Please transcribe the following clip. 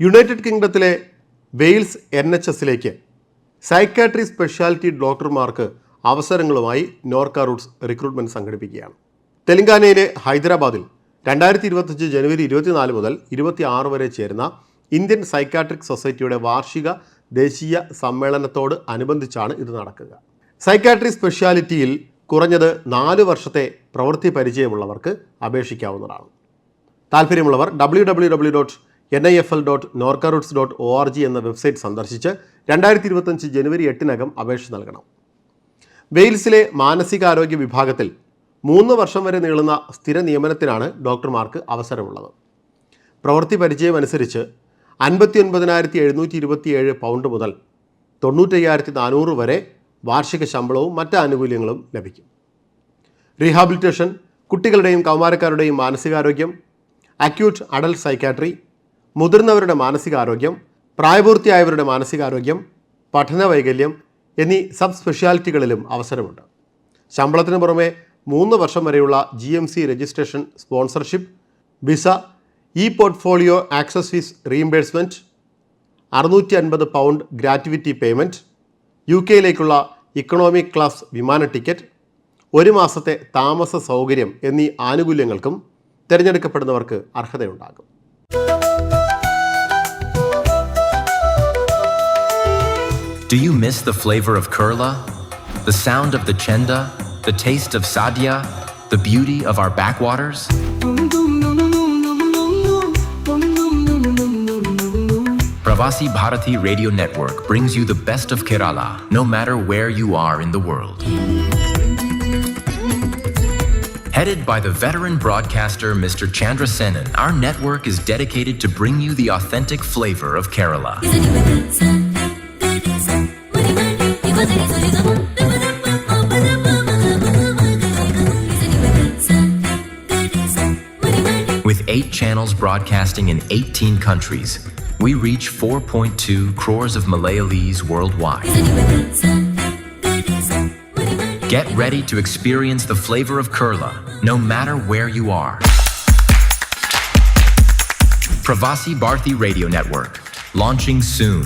United കിങ്ഡത്തിലെ Wales NHSലേക്ക് psychiatry speciality ഡോക്ടർമാർക്ക് അവസരങ്ങളുമായി Norka Roots recruitment സംഘടിപ്പിക്കുകയാണ്. തെലങ്കാനയിലെ ഹൈദരാബാദിൽ 2025 ജനുവരി 24 മുതൽ 26 വരെ ചേരുന്ന ഇന്ത്യൻ സൈക്കാട്രിക് സൊസൈറ്റിയുടെ വാർഷിക ദേശീയ സമ്മേളനത്തോട് അനുബന്ധിച്ചാണ് ഇത് നടക്കുക. സൈക്കാട്രി സ്പെഷ്യാലിറ്റിയിൽ കുറഞ്ഞത് 4 വർഷത്തെ പ്രവൃത്തി പരിചയമുള്ളവർക്ക് അപേക്ഷിക്കാവുന്നതാണ്. താല്പര്യമുള്ളവർ www.nifl.norcaroots.org എന്ന വെബ്സൈറ്റ് സന്ദർശിച്ച് 2025 ജനുവരി 8 അപേക്ഷ നൽകണം. വെയിൽസിലെ മാനസികാരോഗ്യ വിഭാഗത്തിൽ 3 വർഷം വരെ നീളുന്ന സ്ഥിര നിയമനത്തിനാണ് ഡോക്ടർമാർക്ക് അവസരമുള്ളത്. പ്രവൃത്തി പരിചയമനുസരിച്ച് 59,727 പൗണ്ട് മുതൽ 95,400 വരെ വാർഷിക ശമ്പളവും മറ്റ് ആനുകൂല്യങ്ങളും ലഭിക്കും. റീഹാബിലിറ്റേഷൻ, കുട്ടികളുടെയും കൗമാരക്കാരുടെയും മാനസികാരോഗ്യം, അക്യൂട്ട് അഡൽട്ട് സൈക്കാട്രി, മുതിർന്നവരുടെ മാനസികാരോഗ്യം, പ്രായപൂർത്തിയായവരുടെ മാനസികാരോഗ്യം, പഠന വൈകല്യം എന്നീ സബ് സ്പെഷ്യാലിറ്റികളിലും അവസരമുണ്ട്. ശമ്പളത്തിന് പുറമെ 3 വർഷം വരെയുള്ള GMC registration, sponsorship, visa, portfolio access fees reimbursement, 650 pound gratuity payment, UK economic class വിമാന ടിക്കറ്റ്, 1 മാസത്തെ താമസ സൗകര്യം എന്നീ ആനുകൂല്യങ്ങൾക്കും തിരഞ്ഞെടുക്കപ്പെടുന്നവർക്ക് അർഹതയുണ്ടാകും. Do you miss the flavor of Kerala? The sound of the chenda? The taste of Sadia? The beauty of our backwaters? Pravasi Bharati Radio Network brings you the best of Kerala, no matter where you are in the world. Headed by the veteran broadcaster Mr. Chandra Senan, our network is dedicated to bring you the authentic flavor of Kerala. With 8 channels broadcasting in 18 countries, we reach 4.2 crores of Malayalis worldwide. Get ready to experience the flavor of Kerala, no matter where you are. Pravasi Bharati Radio Network, launching soon.